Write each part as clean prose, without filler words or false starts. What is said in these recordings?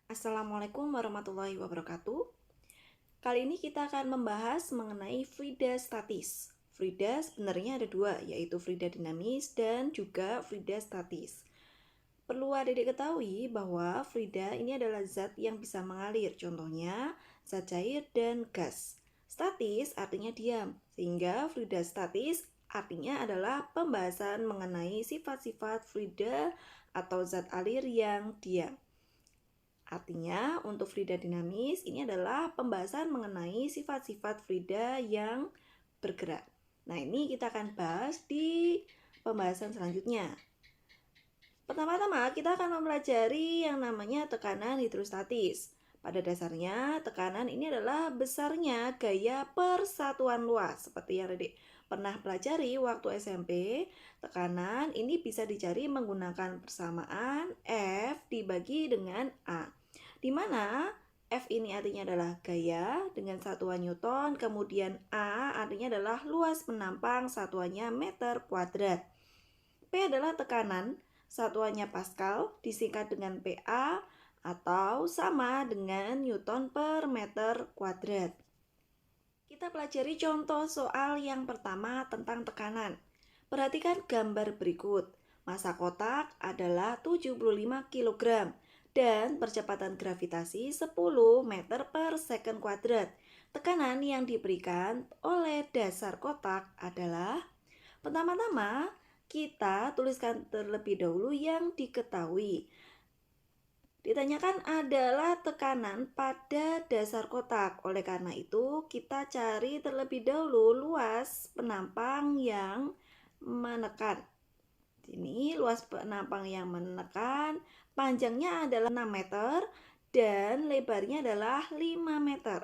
Assalamualaikum warahmatullahi wabarakatuh. Kali ini kita akan membahas mengenai fluida statis. Fluida sebenarnya ada dua, yaitu fluida dinamis dan juga fluida statis. Perlu adik-adik ketahui bahwa fluida ini adalah zat yang bisa mengalir, contohnya zat cair dan gas. Statis artinya diam, sehingga fluida statis artinya adalah pembahasan mengenai sifat-sifat fluida atau zat alir yang diam. Artinya, untuk fluida dinamis ini adalah pembahasan mengenai sifat-sifat fluida yang bergerak. Nah, ini kita akan bahas di pembahasan selanjutnya. Pertama-tama, kita akan mempelajari yang namanya tekanan hidrostatis. Pada dasarnya, tekanan ini adalah besarnya gaya persatuan luas. Seperti yang adik pernah pelajari waktu SMP, tekanan ini bisa dicari menggunakan persamaan F dibagi dengan A. Di mana F ini artinya adalah gaya dengan satuan Newton, kemudian A artinya adalah luas penampang, satuannya meter kuadrat. P adalah tekanan, satuannya Pascal, disingkat dengan PA atau sama dengan Newton per meter kuadrat. Kita pelajari contoh soal yang pertama tentang tekanan. Perhatikan gambar berikut. Massa kotak adalah 75 kg dan percepatan gravitasi 10 meter per second kuadrat. Tekanan yang diberikan oleh dasar kotak adalah, pertama-tama kita tuliskan terlebih dahulu yang diketahui. Ditanyakan adalah tekanan pada dasar kotak. Oleh karena itu, kita cari terlebih dahulu luas penampang yang menekan. Ini luas penampang yang menekan, panjangnya adalah 6 meter dan lebarnya adalah 5 meter.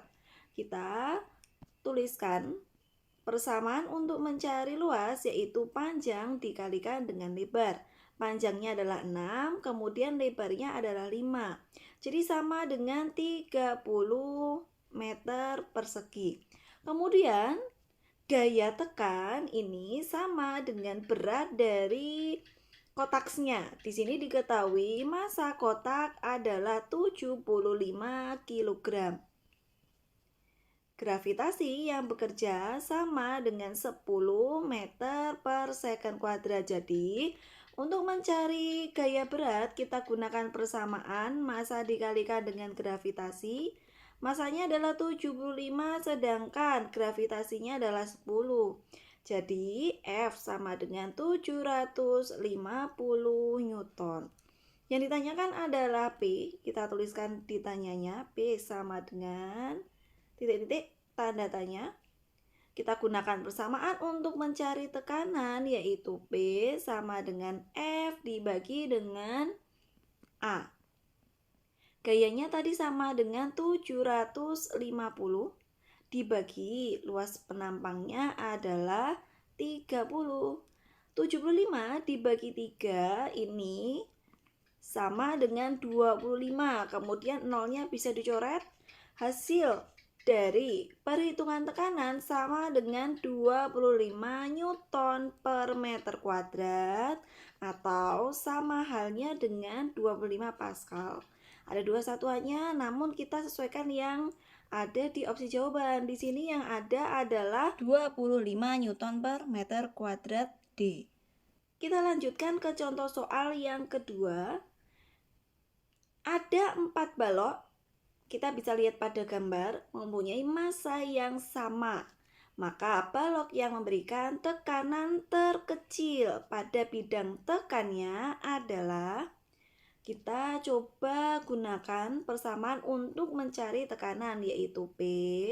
Kita tuliskan persamaan untuk mencari luas, yaitu panjang dikalikan dengan lebar. Panjangnya adalah 6, kemudian lebarnya adalah 5. Jadi sama dengan 30 meter persegi. Kemudian gaya tekan ini sama dengan berat dari kotaknya. Di sini diketahui massa kotak adalah 75 kg. Gravitasi yang bekerja sama dengan 10 meter per second kuadrat. Jadi, untuk mencari gaya berat, kita gunakan persamaan massa dikalikan dengan gravitasi. Massanya adalah 75, sedangkan gravitasinya adalah 10. Jadi, F sama dengan 750 Newton. Yang ditanyakan adalah P. Kita tuliskan ditanyanya, P sama dengan titik-titik tanda tanya. Kita gunakan persamaan untuk mencari tekanan, yaitu P sama dengan F dibagi dengan A. Gayanya tadi sama dengan 750 dibagi luas penampangnya adalah 30. 75 dibagi 3 ini sama dengan 25. Kemudian nolnya bisa dicoret. Hasil dari perhitungan tekanan sama dengan 25 Newton per meter kuadrat atau sama halnya dengan 25 Pascal. Ada dua satuannya, namun kita sesuaikan yang ada di opsi jawaban. Di sini yang ada adalah 25 Newton per meter kuadrat D. Kita lanjutkan ke contoh soal yang kedua. Ada 4 balok, kita bisa lihat pada gambar, mempunyai massa yang sama. Maka balok yang memberikan tekanan terkecil pada bidang tekannya adalah, kita coba gunakan persamaan untuk mencari tekanan, yaitu P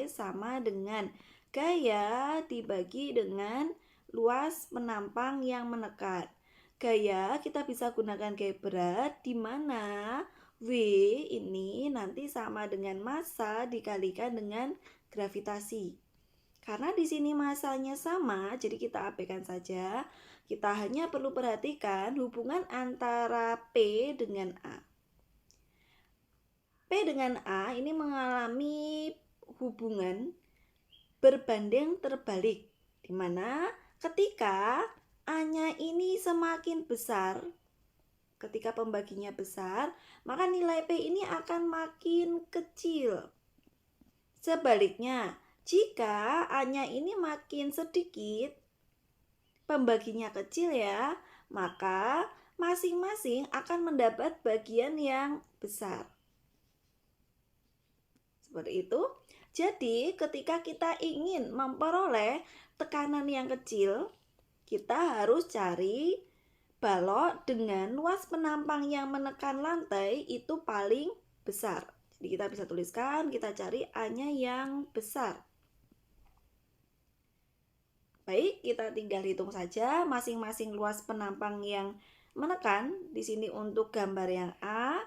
sama dengan gaya dibagi dengan luas penampang yang menekan. Gaya kita bisa gunakan gaya berat, di mana V ini nanti sama dengan massa dikalikan dengan gravitasi. Karena di sini massanya sama, jadi kita abaikan saja. Kita hanya perlu perhatikan hubungan antara P dengan A. P dengan A ini mengalami hubungan berbanding terbalik, di mana ketika A-nya ini semakin besar, Ketika pembaginya besar, maka nilai P ini akan makin kecil. Sebaliknya, jika A-nya ini makin sedikit, pembaginya kecil ya, maka masing-masing akan mendapat bagian yang besar. Seperti itu. Jadi, ketika kita ingin memperoleh tekanan yang kecil, kita harus cari balok dengan luas penampang yang menekan lantai itu paling besar. Jadi kita bisa tuliskan, kita cari A-nya yang besar. Baik, kita tinggal hitung saja masing-masing luas penampang yang menekan. Di sini untuk gambar yang A,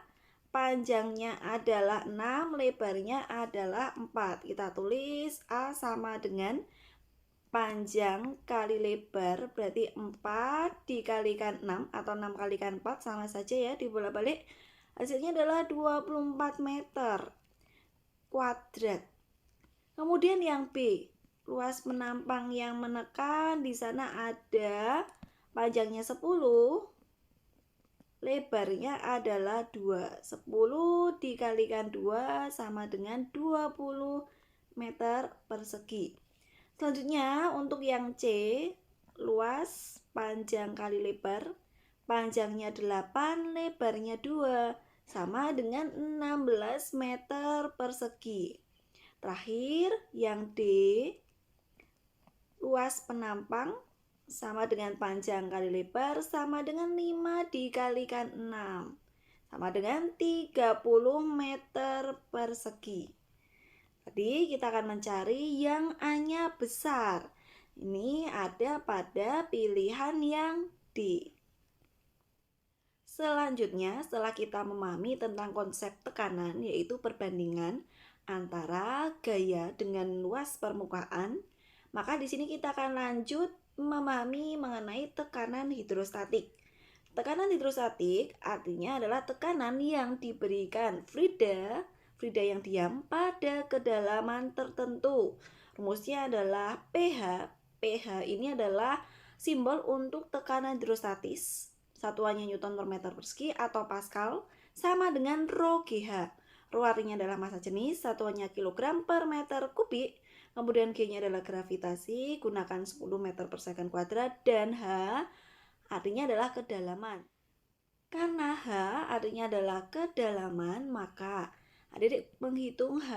panjangnya adalah 6, lebarnya adalah 4. Kita tulis A sama dengan panjang kali lebar, berarti 4 dikalikan 6 atau 6 kalikan 4 sama saja ya, dibolak-balik. Hasilnya adalah 24 meter kuadrat. Kemudian yang B, luas penampang yang menekan, di sana ada panjangnya 10, lebarnya adalah 2. 10 dikalikan 2 sama dengan 20 meter persegi. Selanjutnya untuk yang C, luas panjang kali lebar, panjangnya 8, lebarnya 2, sama dengan 16 meter persegi. Terakhir yang D, luas penampang sama dengan panjang kali lebar sama dengan 5 dikalikan 6, sama dengan 30 meter persegi. Tadi kita akan mencari yang A-nya besar. Ini ada pada pilihan yang D. Selanjutnya, setelah kita memahami tentang konsep tekanan, yaitu perbandingan antara gaya dengan luas permukaan, maka di sini kita akan lanjut memahami mengenai tekanan hidrostatik. Tekanan hidrostatik artinya adalah tekanan yang diberikan fluida yang diam pada kedalaman tertentu. Rumusnya adalah pH. pH ini adalah simbol untuk tekanan hidrostatis. Satuannya Newton per meter persegi atau Pascal, sama dengan rho GH. Rho artinya adalah massa jenis, satuannya kilogram per meter kubik. Kemudian G-nya adalah gravitasi, gunakan 10 meter per second kuadrat. Dan H artinya adalah kedalaman. Karena H artinya adalah kedalaman, maka adik-adik menghitung H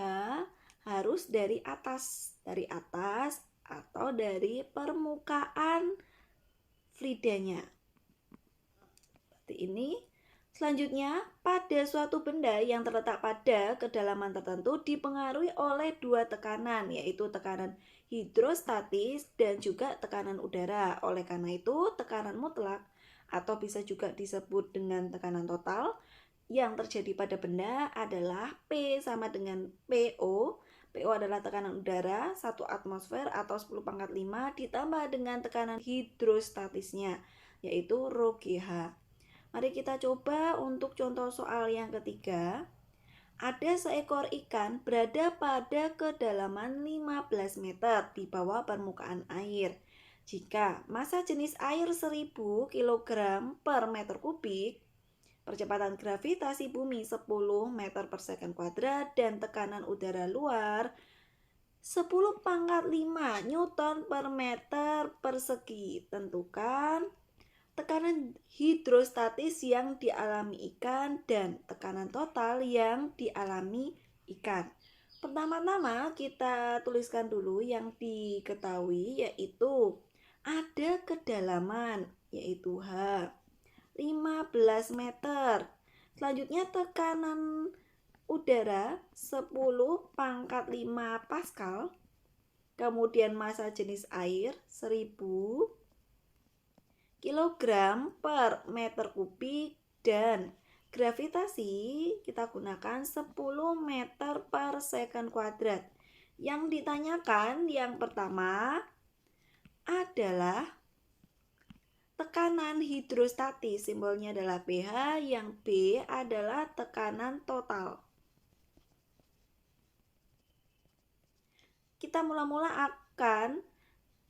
harus dari atas atau dari permukaan fluidanya. Seperti ini. Selanjutnya, pada suatu benda yang terletak pada kedalaman tertentu dipengaruhi oleh dua tekanan, yaitu tekanan hidrostatis dan juga tekanan udara. Oleh karena itu, tekanan mutlak atau bisa juga disebut dengan tekanan total yang terjadi pada benda adalah P sama dengan PO. PO adalah tekanan udara 1 atmosfer atau 10⁵ ditambah dengan tekanan hidrostatisnya, yaitu rho GH. Mari kita coba untuk contoh soal yang ketiga. Ada seekor ikan berada pada kedalaman 15 meter di bawah permukaan air. Jika massa jenis air 1000 kg per meter kubik, percepatan gravitasi bumi 10 meter per second kuadrat, dan tekanan udara luar 10⁵ Newton per meter persegi. Tentukan tekanan hidrostatis yang dialami ikan dan tekanan total yang dialami ikan. Pertama-tama kita tuliskan dulu yang diketahui, yaitu ada kedalaman, yaitu H 15 meter. Selanjutnya tekanan udara 10⁵ Pascal. Kemudian massa jenis air 1000 kilogram per meter kubik, dan gravitasi kita gunakan 10 meter per second kuadrat. Yang ditanyakan yang pertama adalah tekanan hidrostatis, simbolnya adalah pH. Yang B adalah tekanan total. Kita mula-mula akan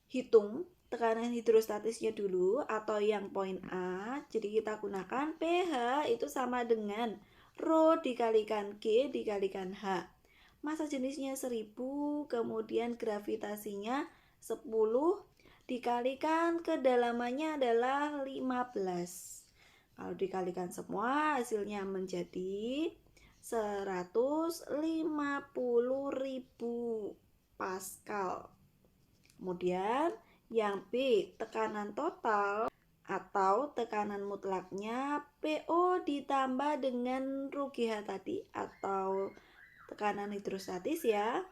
hitung tekanan hidrostatisnya dulu atau yang poin A. Jadi kita gunakan pH itu sama dengan Rho dikalikan G dikalikan H. Massa jenisnya 1000, kemudian gravitasinya 10 dikalikan kedalamannya adalah 15. Kalau dikalikan semua hasilnya menjadi 150.000 Pascal. Kemudian yang B, tekanan total atau tekanan mutlaknya PO ditambah dengan Rho GH tadi atau tekanan hidrostatis ya.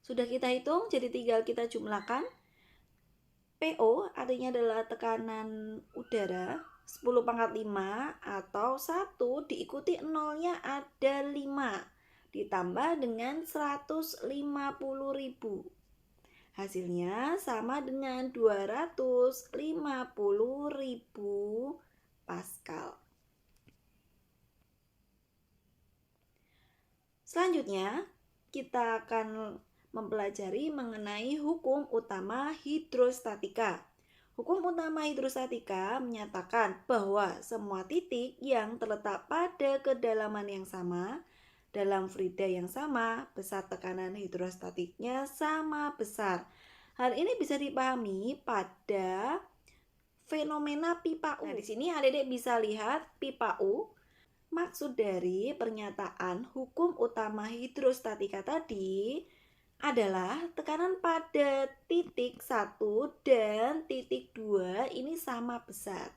Sudah kita hitung, jadi tinggal kita jumlahkan. PO artinya adalah tekanan udara 10 pangkat 5 atau 1 diikuti nolnya ada 5 ditambah dengan 150.000. Hasilnya sama dengan 250.000 Pascal. Selanjutnya, kita akan mempelajari mengenai hukum utama hidrostatika. Hukum utama hidrostatika menyatakan bahwa semua titik yang terletak pada kedalaman yang sama dalam fluida yang sama, besar tekanan hidrostatiknya sama besar. Hal ini bisa dipahami pada fenomena pipa U. Nah, di sini adik-adik bisa lihat pipa U. Maksud dari pernyataan hukum utama hidrostatika tadi adalah tekanan pada titik 1 dan titik 2 ini sama besar.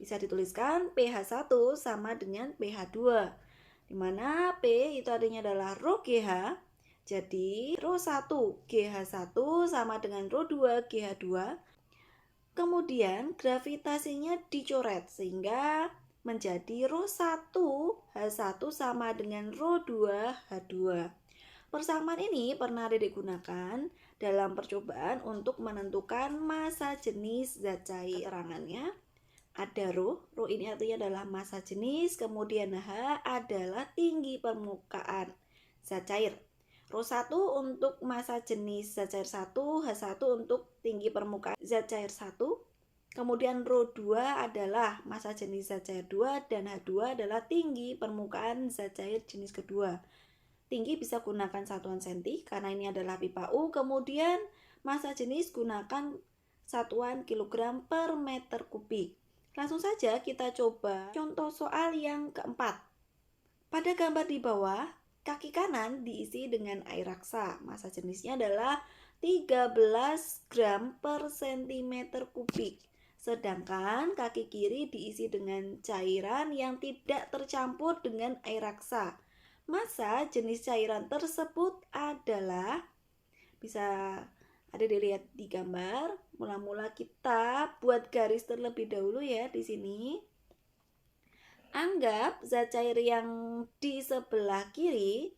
Bisa dituliskan pH 1 sama dengan pH 2, di mana P itu artinya adalah Rho GH. Jadi Rho 1 GH 1 sama dengan Rho 2 GH 2. Kemudian gravitasinya dicoret sehingga menjadi Rho 1 H1 sama dengan Rho 2 H2. Persamaan ini pernah digunakan dalam percobaan untuk menentukan massa jenis zat cair. Keterangannya ada Rho ini artinya adalah massa jenis, kemudian H adalah tinggi permukaan zat cair. Rho 1 untuk massa jenis zat cair 1, H1 untuk tinggi permukaan zat cair 1. Kemudian Rho 2 adalah massa jenis zat cair 2 dan H2 adalah tinggi permukaan zat cair jenis kedua. Tinggi bisa gunakan satuan senti karena ini adalah pipa U. Kemudian massa jenis gunakan satuan kilogram per meter kubik. Langsung saja kita coba contoh soal yang keempat. Pada gambar di bawah, kaki kanan diisi dengan air raksa. Massa jenisnya adalah 13 gram per centimeter kubik. Sedangkan kaki kiri diisi dengan cairan yang tidak tercampur dengan air raksa. Massa jenis cairan tersebut adalah, bisa ada dilihat di gambar. Mula-mula kita buat garis terlebih dahulu ya di sini. Anggap zat cair yang di sebelah kiri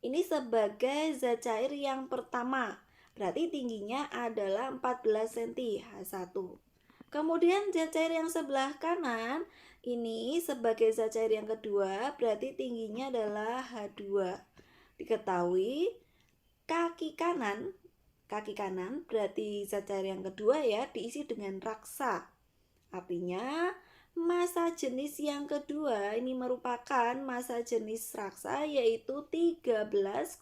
ini sebagai zat cair yang pertama. Berarti tingginya adalah 14 cm H1. Kemudian zat cair yang sebelah kanan ini sebagai zat cair yang kedua, berarti tingginya adalah H2. Diketahui kaki kanan berarti zat cair yang kedua ya, diisi dengan raksa. Artinya massa jenis yang kedua ini merupakan massa jenis raksa, yaitu 13,6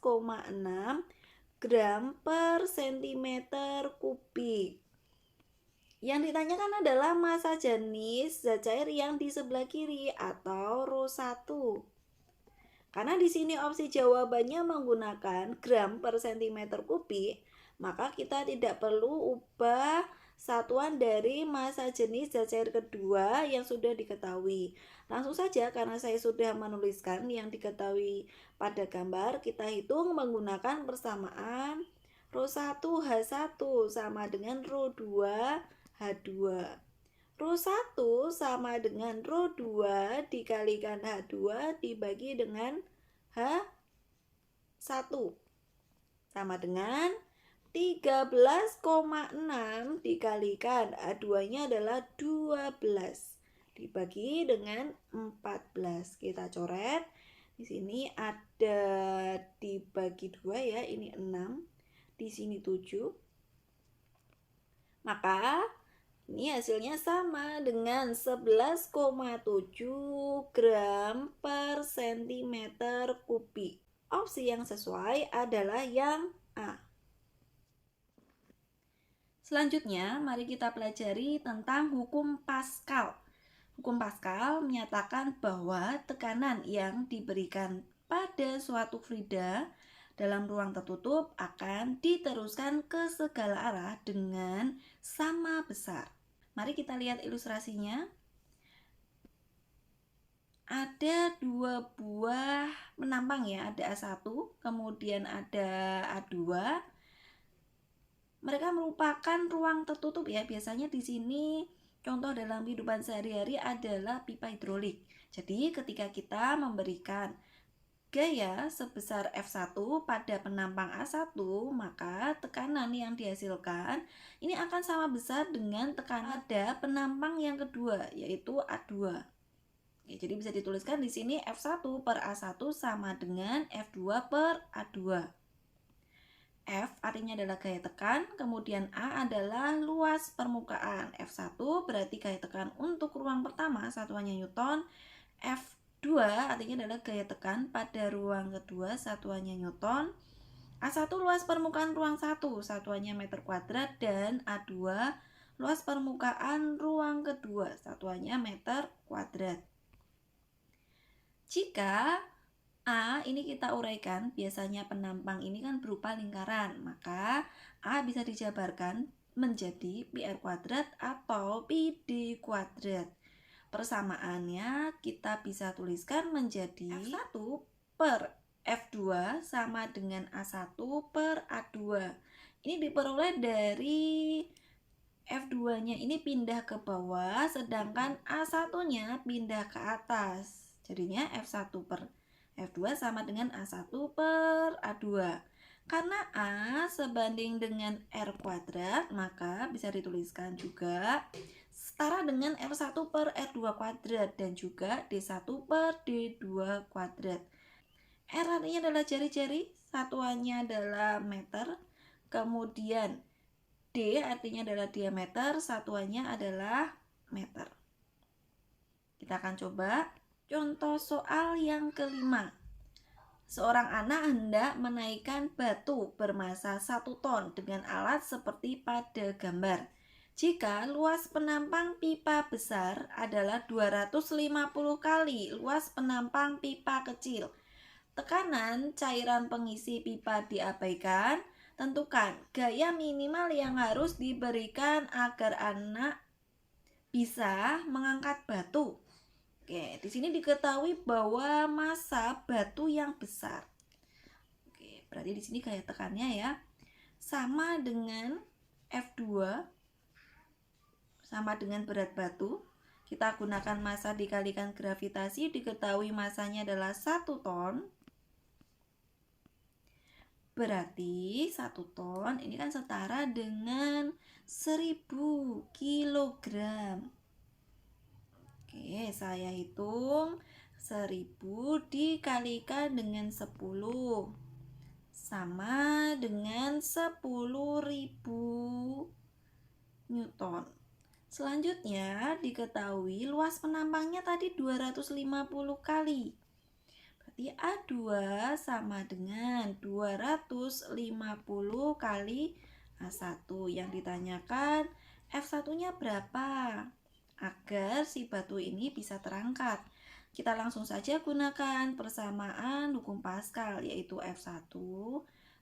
gram per centimeter kubik. Yang ditanyakan adalah massa jenis zat cair yang di sebelah kiri atau Rho 1. Karena di sini opsi jawabannya menggunakan gram per centimeter kubik, maka kita tidak perlu ubah satuan dari massa jenis zat cair kedua yang sudah diketahui. Langsung saja karena saya sudah menuliskan yang diketahui pada gambar, kita hitung menggunakan persamaan Rho 1 H1 sama dengan Rho 2 H2. Rho 1 sama dengan Rho 2 dikalikan H2 dibagi dengan H1 sama dengan 13,6 dikalikan H2-nya adalah 12 dibagi dengan 14. Kita coret. Di sini ada dibagi 2 ya, ini 6. di sini 7. Maka ini hasilnya sama dengan 11,7 gram per sentimeter kubik. Opsi yang sesuai adalah yang A. Selanjutnya, mari kita pelajari tentang hukum Pascal. Hukum Pascal menyatakan bahwa tekanan yang diberikan pada suatu fluida dalam ruang tertutup akan diteruskan ke segala arah dengan sama besar. Mari kita lihat ilustrasinya. Ada dua buah penampang ya, ada A1, kemudian ada A2. Mereka merupakan ruang tertutup ya. Biasanya di sini contoh dalam kehidupan sehari-hari adalah pipa hidrolik. Jadi ketika kita memberikan gaya sebesar F1 pada penampang A1, maka tekanan yang dihasilkan ini akan sama besar dengan tekanan pada penampang yang kedua, yaitu A2. Oke, jadi bisa dituliskan di sini F1 per A1 sama dengan F2 per A2. F artinya adalah gaya tekan, kemudian A adalah luas permukaan. F1 berarti gaya tekan untuk ruang pertama, satuannya Newton. F2 artinya adalah gaya tekan pada ruang kedua, satuannya Newton. A1 luas permukaan ruang 1, satuannya meter kuadrat, dan A2 luas permukaan ruang kedua, satuannya meter kuadrat. Jika A ini kita uraikan, biasanya penampang ini kan berupa lingkaran, maka A bisa dijabarkan menjadi PR kuadrat atau PD kuadrat. Persamaannya kita bisa tuliskan menjadi F1 per F2 sama dengan A1 per A2. Ini diperoleh dari F2-nya ini pindah ke bawah, sedangkan A1-nya pindah ke atas. Jadinya F1 per F2 sama dengan A1 per A2. Karena A sebanding dengan R kuadrat, maka bisa dituliskan juga setara dengan R1 per R2 kuadrat dan juga D1 per D2 kuadrat. R artinya adalah jari-jari, satuannya adalah meter, kemudian D artinya adalah diameter, satuannya adalah meter. Kita akan coba contoh soal yang kelima. Seorang anak hendak menaikkan batu bermasa 1 ton dengan alat seperti pada gambar. Jika luas penampang pipa besar adalah 250 kali luas penampang pipa kecil. Tekanan cairan pengisi pipa diabaikan. Tentukan gaya minimal yang harus diberikan agar anak bisa mengangkat batu. Oke, di sini diketahui bahwa massa batu yang besar. Oke, berarti di sini gaya tekannya ya sama dengan F2 sama dengan berat batu. Kita gunakan massa dikalikan gravitasi, diketahui massanya adalah 1 ton. Berarti 1 ton ini kan setara dengan 1000 kilogram. Oke, saya hitung 1000 dikalikan dengan 10 sama dengan 10.000 Newton. Selanjutnya diketahui luas penampangnya tadi 250 kali. Berarti A2 sama dengan 250 kali A1. Yang ditanyakan F1-nya berapa? Agar si batu ini bisa terangkat. Kita langsung saja gunakan persamaan hukum Pascal, yaitu F1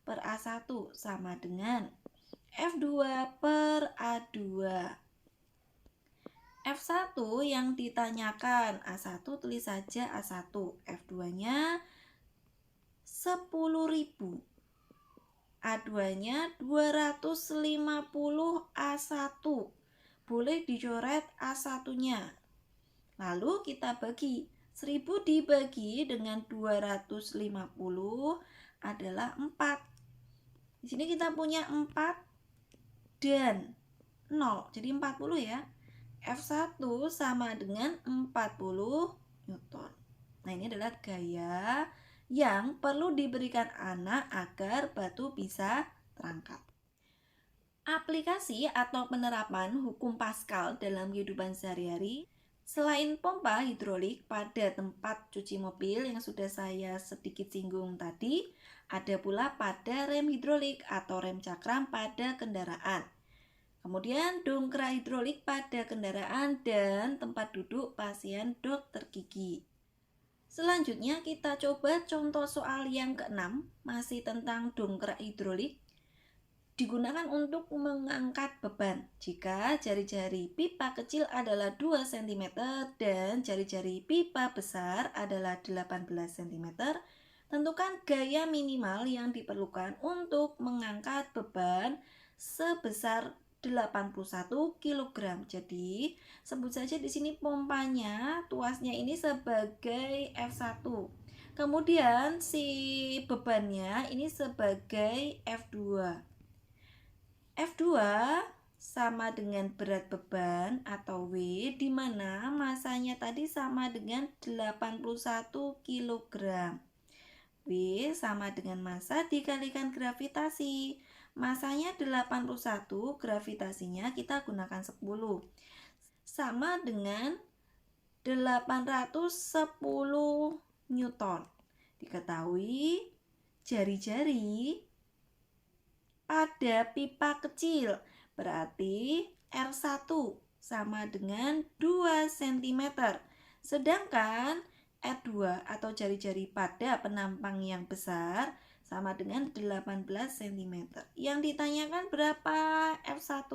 per A1 sama dengan F2 per A2. F1 yang ditanyakan A1 tulis saja A1, F2-nya 10.000, A2-nya 250 A1. Boleh dicoret A1-nya. Lalu kita bagi. 1000 dibagi dengan 250 adalah 4. Di sini kita punya 4 dan 0. Jadi 40 ya. F1 sama dengan 40 Newton. Nah, ini adalah gaya yang perlu diberikan anak agar batu bisa terangkat. Aplikasi atau penerapan hukum Pascal dalam kehidupan sehari-hari, selain pompa hidrolik pada tempat cuci mobil yang sudah saya sedikit singgung tadi, ada pula pada rem hidrolik atau rem cakram pada kendaraan. Kemudian dongkrak hidrolik pada kendaraan dan tempat duduk pasien dokter gigi. Selanjutnya kita coba contoh soal yang ke-6, masih tentang dongkrak hidrolik. Digunakan untuk mengangkat beban jika jari-jari pipa kecil adalah 2 cm dan jari-jari pipa besar adalah 18 cm. Tentukan gaya minimal yang diperlukan untuk mengangkat beban sebesar 81 kg. Jadi, sebut saja di sini pompanya, tuasnya ini sebagai F1. Kemudian si bebannya ini sebagai F2. F2 sama dengan berat beban atau W, di mana masanya tadi sama dengan 81 kg. W sama dengan massa dikalikan gravitasi. Masanya 81, gravitasinya kita gunakan 10. Sama dengan 810 Newton. Diketahui jari-jari pada pipa kecil berarti R1 sama dengan 2 cm. Sedangkan R2 atau jari-jari pada penampang yang besar sama dengan 18 cm. Yang ditanyakan berapa F1?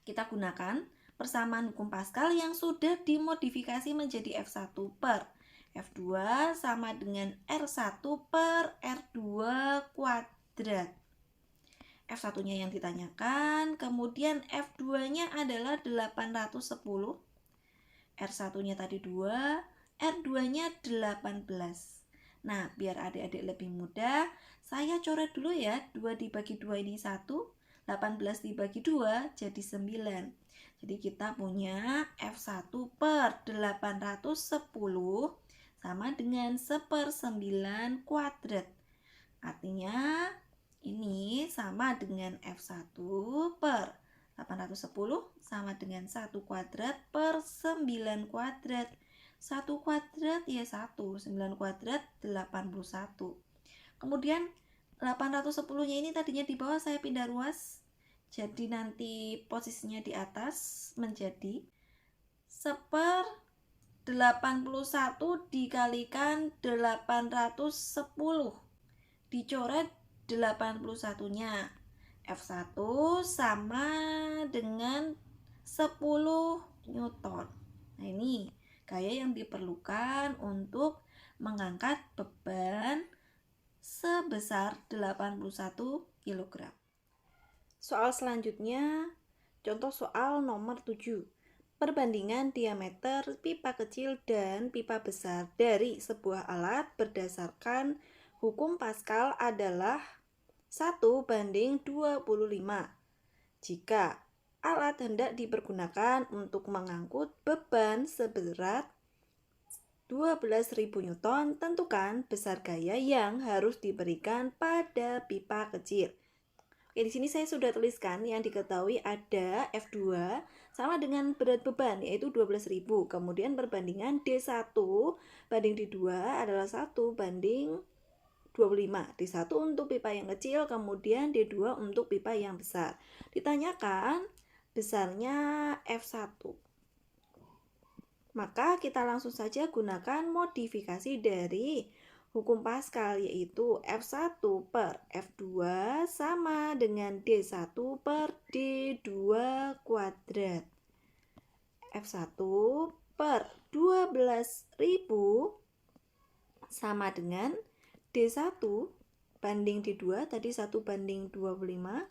Kita gunakan persamaan hukum Pascal yang sudah dimodifikasi menjadi F1 per F2 sama dengan R1 per R2 kuadrat. F1-nya yang ditanyakan, kemudian F2-nya adalah 810, R1-nya tadi 2, R2-nya 18. Nah, biar adik-adik lebih mudah, saya coret dulu ya, 2 dibagi 2 ini 1, 18 dibagi 2 jadi 9. Jadi kita punya F1 per 810 sama dengan 1/9 kuadrat. Artinya ini sama dengan F1 per 810 sama dengan 1 kuadrat per 9 kuadrat. 1 kuadrat ya 1, 9 kuadrat 81. Kemudian 810-nya ini tadinya di bawah, saya pindah ruas. Jadi nanti posisinya di atas menjadi 1/81 dikalikan 810. Dicoret 81-nya. F1 sama dengan 10 Newton. Nah, ini gaya yang diperlukan untuk mengangkat beban sebesar 81 kg. Soal selanjutnya, contoh soal nomor 7. Perbandingan diameter pipa kecil dan pipa besar dari sebuah alat berdasarkan hukum Pascal adalah 1/25. Jika alat hendak dipergunakan untuk mengangkut beban seberat 12.000 Newton, tentukan besar gaya yang harus diberikan pada pipa kecil. Oke, di sini saya sudah tuliskan yang diketahui ada F2 sama dengan berat beban yaitu 12.000. Kemudian perbandingan D1 banding D2 adalah 1/25. D1 untuk pipa yang kecil, kemudian D2 untuk pipa yang besar. Ditanyakan besarnya F1. Maka kita langsung saja gunakan modifikasi dari hukum Pascal, yaitu F1 per F2 sama dengan D1 per D2 kuadrat. F1 per 12.000 sama dengan D1 banding D2, tadi 1/25,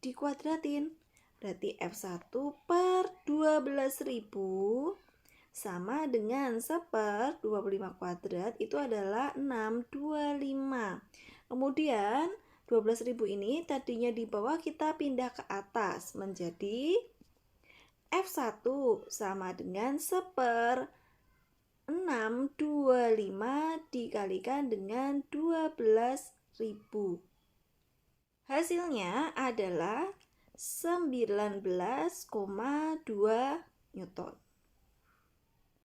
dikuadratin. Berarti F1 per 12.000 sama dengan 1/25 kuadrat, itu adalah 625. Kemudian 12.000 ini tadinya di bawah, kita pindah ke atas menjadi F1 sama dengan 1/625 dikalikan dengan 12.000. Hasilnya adalah 19,2 Newton.